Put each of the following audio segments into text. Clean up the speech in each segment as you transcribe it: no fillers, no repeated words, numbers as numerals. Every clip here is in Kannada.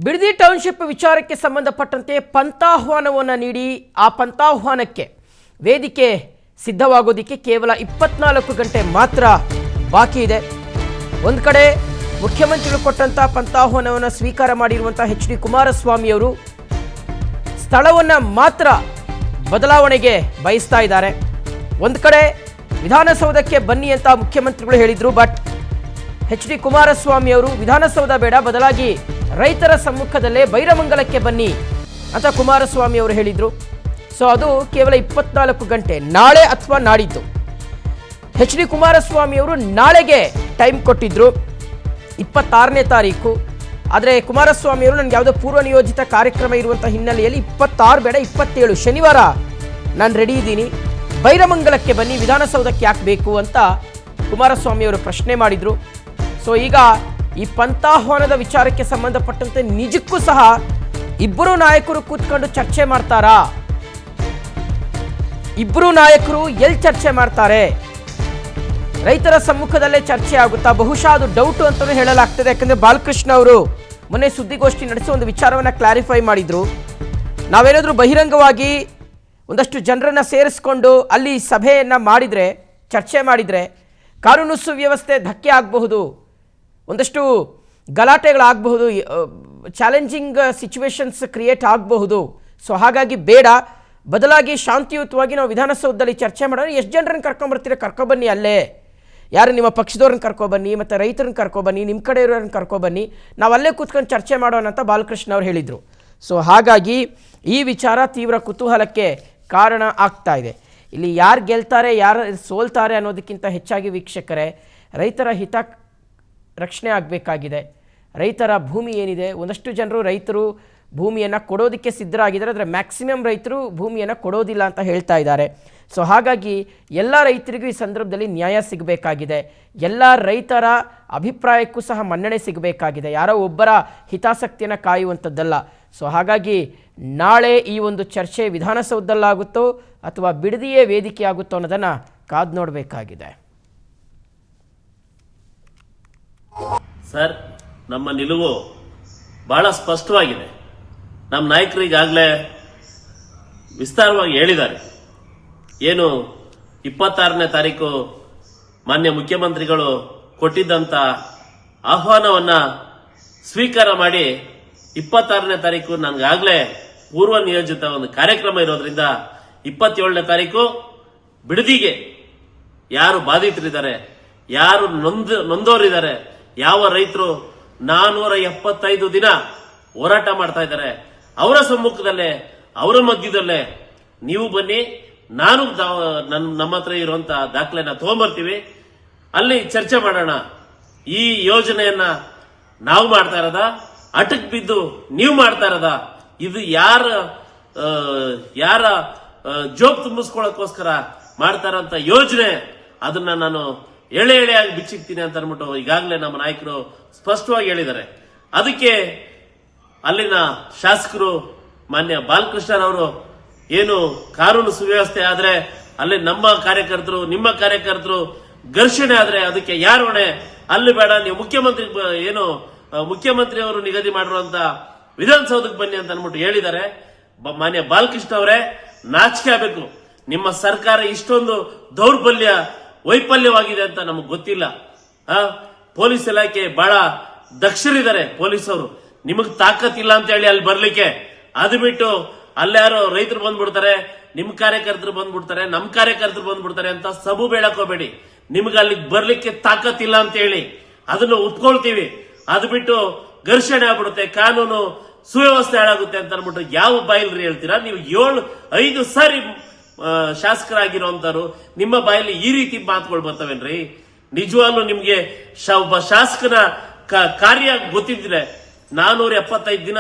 ಬಿಡದಿ ಟೌನ್ಶಿಪ್ ವಿಚಾರಕ್ಕೆ ಸಂಬಂಧಪಟ್ಟಂತೆ ಪಂಥಾಹ್ವಾನವನ್ನು ನೀಡಿ ಆ ಪಂಥಾಹ್ವಾನಕ್ಕೆ ವೇದಿಕೆ ಸಿದ್ಧವಾಗೋದಕ್ಕೆ ಕೇವಲ 24 ಗಂಟೆ ಮಾತ್ರ ಬಾಕಿ ಇದೆ. ಒಂದು ಕಡೆ ಮುಖ್ಯಮಂತ್ರಿಗಳು ಕೊಟ್ಟಂತ ಪಂಥಾಹ್ವಾನವನ್ನು ಸ್ವೀಕಾರ ಮಾಡಿರುವಂಥ ಎಚ್ ಡಿ ಕುಮಾರಸ್ವಾಮಿ ಅವರು ಸ್ಥಳವನ್ನು ಮಾತ್ರ ಬದಲಾವಣೆಗೆ ಬಯಸ್ತಾ ಇದ್ದಾರೆ. ಒಂದು ಕಡೆ ವಿಧಾನಸೌಧಕ್ಕೆ ಬನ್ನಿ ಅಂತ ಮುಖ್ಯಮಂತ್ರಿಗಳು ಹೇಳಿದ್ರು, ಬಟ್ ಎಚ್ ಡಿ ಕುಮಾರಸ್ವಾಮಿ ಅವರು ವಿಧಾನಸೌಧ ಬೇಡ, ಬದಲಾಗಿ ರೈತರ ಸಮ್ಮುಖದಲ್ಲೇ ಬೈರಮಂಗಲಕ್ಕೆ ಬನ್ನಿ ಅಂತ ಕುಮಾರಸ್ವಾಮಿ ಅವರು ಹೇಳಿದರು. ಸೊ ಅದು ಕೇವಲ 24 ಗಂಟೆ, ನಾಳೆ ಅಥವಾ ನಾಡಿದ್ದು. ಎಚ್ ಡಿ ಕುಮಾರಸ್ವಾಮಿ ಅವರು ನಾಳೆಗೆ ಟೈಮ್ ಕೊಟ್ಟಿದ್ರು, 26ನೇ ತಾರೀಕು. ಆದರೆ ಕುಮಾರಸ್ವಾಮಿ ಅವರು ನನಗೆ ಯಾವುದೋ ಪೂರ್ವ ನಿಯೋಜಿತ ಕಾರ್ಯಕ್ರಮ ಇರುವಂಥ ಹಿನ್ನೆಲೆಯಲ್ಲಿ 26 ಬೇಡ 27 ಶನಿವಾರ ನಾನು ರೆಡಿ ಇದ್ದೀನಿ, ಬೈರಮಂಗಲಕ್ಕೆ ಬನ್ನಿ, ವಿಧಾನಸೌಧಕ್ಕೆ ಯಾಕೆ ಬೇಕು ಅಂತ ಕುಮಾರಸ್ವಾಮಿ ಅವರು ಪ್ರಶ್ನೆ ಮಾಡಿದರು. ಸೊ ಈಗ ಈ ಪಂಥಾಹ್ವಾನದ ವಿಚಾರಕ್ಕೆ ಸಂಬಂಧಪಟ್ಟಂತೆ ನಿಜಕ್ಕೂ ಸಹ ಇಬ್ಬರು ನಾಯಕರು ಕೂತ್ಕೊಂಡು ಚರ್ಚೆ ಮಾಡ್ತಾರಾ? ಇಬ್ಬರು ನಾಯಕರು ಎಲ್ಲಿ ಚರ್ಚೆ ಮಾಡ್ತಾರೆ? ರೈತರ ಸಮ್ಮುಖದಲ್ಲೇ ಚರ್ಚೆ ಆಗುತ್ತಾ? ಬಹುಶಃ ಅದು ಡೌಟ್ ಅಂತಲೂ ಹೇಳಲಾಗ್ತದೆ. ಯಾಕಂದರೆ ಬಾಲಕೃಷ್ಣ ಅವರು ಮೊನ್ನೆ ಸುದ್ದಿಗೋಷ್ಠಿ ನಡೆಸಿ ಒಂದು ವಿಚಾರವನ್ನು ಕ್ಲಾರಿಫೈ ಮಾಡಿದರು. ನಾವೇನಾದರೂ ಬಹಿರಂಗವಾಗಿ ಒಂದಷ್ಟು ಜನರನ್ನು ಸೇರಿಸ್ಕೊಂಡು ಅಲ್ಲಿ ಸಭೆಯನ್ನು ಮಾಡಿದರೆ, ಚರ್ಚೆ ಮಾಡಿದರೆ ಕಾನೂನು ಸುವ್ಯವಸ್ಥೆ ಧಕ್ಕೆ ಆಗಬಹುದು, ಒಂದಷ್ಟು ಗಲಾಟೆಗಳಾಗಬಹುದು, ಚಾಲೆಂಜಿಂಗ್ ಸಿಚುವೇಶನ್ಸ್ ಕ್ರಿಯೇಟ್ ಆಗಬಹುದು. ಸೊ ಹಾಗಾಗಿ ಬೇಡ, ಬದಲಾಗಿ ಶಾಂತಿಯುತವಾಗಿ ನಾವು ವಿಧಾನಸೌಧದಲ್ಲಿ ಚರ್ಚೆ ಮಾಡೋಣ. ಎಷ್ಟು ಜನರನ್ನು ಕರ್ಕೊಂಬರ್ತೀರ ಕರ್ಕೊಬನ್ನಿ, ಅಲ್ಲೇ ಯಾರು ನಿಮ್ಮ ಪಕ್ಷದವ್ರನ್ನ ಕರ್ಕೊಬನ್ನಿ, ಮತ್ತು ರೈತರನ್ನ ಕರ್ಕೊಬನ್ನಿ, ನಿಮ್ಮ ಕಡೆ ಇರೋರನ್ನ ಕರ್ಕೊಬನ್ನಿ, ನಾವು ಅಲ್ಲೇ ಕೂತ್ಕೊಂಡು ಚರ್ಚೆ ಮಾಡೋಣ ಅಂತ ಬಾಲಕೃಷ್ಣ ಅವರು ಹೇಳಿದರು. ಸೊ ಹಾಗಾಗಿ ಈ ವಿಚಾರ ತೀವ್ರ ಕುತೂಹಲಕ್ಕೆ ಕಾರಣ ಆಗ್ತಾ ಇದೆ. ಇಲ್ಲಿ ಯಾರು ಗೆಲ್ತಾರೆ ಯಾರು ಸೋಲ್ತಾರೆ ಅನ್ನೋದಕ್ಕಿಂತ ಹೆಚ್ಚಾಗಿ ವೀಕ್ಷಕರೇ, ರೈತರ ಹಿತ ರಕ್ಷಣೆ ಆಗಬೇಕಾಗಿದೆ. ರೈತರ ಭೂಮಿ ಏನಿದೆ, ಒಂದಷ್ಟು ಜನರು ರೈತರು ಭೂಮಿಯನ್ನು ಕೊಡೋದಕ್ಕೆ ಸಿದ್ಧರಾಗಿದ್ದಾರೆ, ಆದರೆ ಮ್ಯಾಕ್ಸಿಮಮ್ ರೈತರು ಭೂಮಿಯನ್ನು ಕೊಡೋದಿಲ್ಲ ಅಂತ ಹೇಳ್ತಾ ಇದ್ದಾರೆ. ಸೊ ಹಾಗಾಗಿ ಎಲ್ಲ ರೈತರಿಗೂ ಈ ಸಂದರ್ಭದಲ್ಲಿ ನ್ಯಾಯ ಸಿಗಬೇಕಾಗಿದೆ, ಎಲ್ಲ ರೈತರ ಅಭಿಪ್ರಾಯಕ್ಕೂ ಸಹ ಮನ್ನಣೆ ಸಿಗಬೇಕಾಗಿದೆ, ಯಾರೋ ಒಬ್ಬರ ಹಿತಾಸಕ್ತಿಯನ್ನು ಕಾಯುವಂಥದ್ದಲ್ಲ. ಸೊ ಹಾಗಾಗಿ ನಾಳೆ ಈ ಒಂದು ಚರ್ಚೆ ವಿಧಾನಸೌಧದಲ್ಲಾಗುತ್ತೋ ಅಥವಾ ಬಿಡದಿಯೇ ವೇದಿಕೆ ಆಗುತ್ತೋ ಅನ್ನೋದನ್ನು ಕಾದು ನೋಡಬೇಕಾಗಿದೆ. ಸರ್, ನಮ್ಮ ನಿಲುವು ಬಹಳ ಸ್ಪಷ್ಟವಾಗಿದೆ. ನಮ್ಮ ನಾಯಕರು ಈಗಾಗಲೇ ವಿಸ್ತಾರವಾಗಿ ಹೇಳಿದ್ದಾರೆ. ಏನು 26ನೇ ತಾರೀಕು ಮಾನ್ಯ ಮುಖ್ಯಮಂತ್ರಿಗಳು ಕೊಟ್ಟಿದ್ದಂತ ಆಹ್ವಾನವನ್ನ ಸ್ವೀಕಾರ ಮಾಡಿ 26ನೇ ತಾರೀಕು ನನಗಾಗಲೇ ಪೂರ್ವ ನಿಯೋಜಿತ ಒಂದು ಕಾರ್ಯಕ್ರಮ ಇರೋದ್ರಿಂದ 27ನೇ ತಾರೀಕು ಬಿಡದಿಗೆ ಯಾರು ಬಾಧಿತರಿದ್ದಾರೆ, ಯಾರು ನೊಂದೋರಿದ್ದಾರೆ, ಯಾವ ರೈತರು 475 ದಿನ ಹೋರಾಟ ಮಾಡ್ತಾ ಇದ್ದಾರೆ, ಅವರ ಸಮ್ಮುಖದಲ್ಲೇ ಅವರ ಮಧ್ಯದಲ್ಲೇ ನೀವು ಬನ್ನಿ, ನಾನು ನಮ್ಮ ಹತ್ರ ಇರುವಂತ ದಾಖಲೆನ ತಗೊಂಡ್ಬರ್ತೀವಿ, ಅಲ್ಲಿ ಚರ್ಚೆ ಮಾಡೋಣ. ಈ ಯೋಜನೆಯನ್ನ ನಾವು ಮಾಡ್ತಾ ಇರೋದ, ಅಟಕ್ ಬಿದ್ದು ನೀವು ಮಾಡ್ತಾ ಇರೋದ, ಇದು ಯಾರ ಜೋಬ್ ತುಂಬಿಸ್ಕೊಳ್ಳೋಕ್ಕೋಸ್ಕರ ಮಾಡ್ತಾ ಇರೋಂಥ ಯೋಜನೆ, ಅದನ್ನ ನಾನು ಎಳೆ ಎಳೆಯಾಗಿ ಬಿಚ್ಚಿಕ್ತೀನಿ ಅಂತ ಅನ್ಬಿಟ್ಟು ಈಗಾಗಲೇ ನಮ್ಮ ನಾಯಕರು ಸ್ಪಷ್ಟವಾಗಿ ಹೇಳಿದ್ದಾರೆ. ಅದಕ್ಕೆ ಅಲ್ಲಿನ ಶಾಸಕರು ಮಾನ್ಯ ಬಾಲಕೃಷ್ಣರವರು ಏನು ಕಾನೂನು ಸುವ್ಯವಸ್ಥೆ ಆದ್ರೆ ಅಲ್ಲಿ ನಮ್ಮ ಕಾರ್ಯಕರ್ತರು ನಿಮ್ಮ ಕಾರ್ಯಕರ್ತರು ಘರ್ಷಣೆ ಆದ್ರೆ ಅದಕ್ಕೆ ಯಾರು ಹೊಣೆ? ಅಲ್ಲಿ ಬೇಡ, ನೀವು ಮುಖ್ಯಮಂತ್ರಿ ಅವರು ನಿಗದಿ ಮಾಡಿರುವಂತ ವಿಧಾನಸೌಧಕ್ಕೆ ಬನ್ನಿ ಅಂತ ಅನ್ಬಿಟ್ಟು ಹೇಳಿದ್ದಾರೆ. ಮಾನ್ಯ ಬಾಲಕೃಷ್ಣ ಅವರೇ, ನಾಚಿಕೆ ಆಗಬೇಕು. ನಿಮ್ಮ ಸರ್ಕಾರ ಇಷ್ಟೊಂದು ದೌರ್ಬಲ್ಯ ವೈಫಲ್ಯವಾಗಿದೆ ಅಂತ ನಮಗೆ ಗೊತ್ತಿಲ್ಲ. ಪೊಲೀಸ್ ಇಲಾಖೆ ಬಹಳ ದಕ್ಷರಿದ್ದಾರೆ ಪೊಲೀಸರು, ನಿಮಗ್ ತಾಕತ್ತಿಲ್ಲ ಅಂತ ಹೇಳಿ ಅಲ್ಲಿ ಬರ್ಲಿಕ್ಕೆ. ಅದು ಬಿಟ್ಟು ಅಲ್ಲಾರೋ ರೈತರು ಬಂದ್ಬಿಡ್ತಾರೆ, ನಿಮ್ ಕಾರ್ಯಕರ್ತರು ಬಂದ್ಬಿಡ್ತಾರೆ, ನಮ್ ಕಾರ್ಯಕರ್ತರು ಬಂದ್ಬಿಡ್ತಾರೆ ಅಂತ ಸಬು ಬೇಡಕ್ ಹೋಗ್ಬೇಡಿ. ನಿಮ್ಗೆ ಅಲ್ಲಿಗೆ ಬರ್ಲಿಕ್ಕೆ ತಾಕತ್ತಿಲ್ಲ ಅಂತ ಹೇಳಿ ಅದನ್ನು ಒಪ್ಕೊಳ್ತೀವಿ. ಅದು ಬಿಟ್ಟು ಘರ್ಷಣೆ ಆಗ್ಬಿಡುತ್ತೆ, ಕಾನೂನು ಸುವ್ಯವಸ್ಥೆ ಹಾಳಾಗುತ್ತೆ ಅಂತ ಅನ್ಬಿಟ್ಟು ಯಾವ ಬಾಯಿಲ್ರಿ ಹೇಳ್ತೀರಾ? ನೀವು 5 ಸಾರಿ ಶಾಸಕರಾಗಿರುವಂತರು, ನಿಮ್ಮ ಬಾಯಲ್ಲಿ ಈ ರೀತಿ ಮಾತುಗಳು ಬರ್ತವೇನ್ರಿ? ನಿಜವಾಗ್ಲೂ ನಿಮ್ಗೆ ಒಬ್ಬ ಶಾಸಕನ ಕಾರ್ಯ ಗೊತ್ತಿದ್ರೆ 475 ದಿನ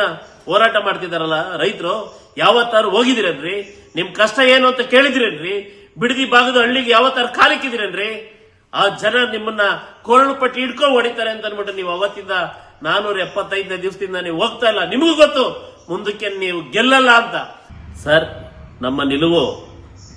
ಹೋರಾಟ ಮಾಡ್ತಿದಾರಲ್ಲ ರೈತರು, ಯಾವತ್ತಾರು ಹೋಗಿದಿರೇನ್ರಿ? ನಿಮ್ ಕಷ್ಟ ಏನು ಅಂತ ಕೇಳಿದಿರೇನ್ರಿ? ಬಿಡದಿ ಭಾಗದ ಹಳ್ಳಿಗೆ ಯಾವತ್ತಾರು ಕಾಲಿಕ್ಕಿದಿರೇನ್ರಿ? ಆ ಜನ ನಿಮ್ಮನ್ನ ಕೊರಳು ಪಟ್ಟಿ ಹಿಡ್ಕೊಂಡು ಹೊಡಿತಾರೆ ಅಂತ ಅನ್ಬಿಟ್ಟು ನೀವು ಅವತ್ತಿಂದ 475ನೇ ದಿವಸದಿಂದ ನೀವು ಹೋಗ್ತಾ ಇಲ್ಲ. ನಿಮಗೂ ಗೊತ್ತು ಮುಂದಕ್ಕೆ ನೀವು ಗೆಲ್ಲಲ್ಲ ಅಂತ. ಸರ್, ನಮ್ಮ ನಿಲುವು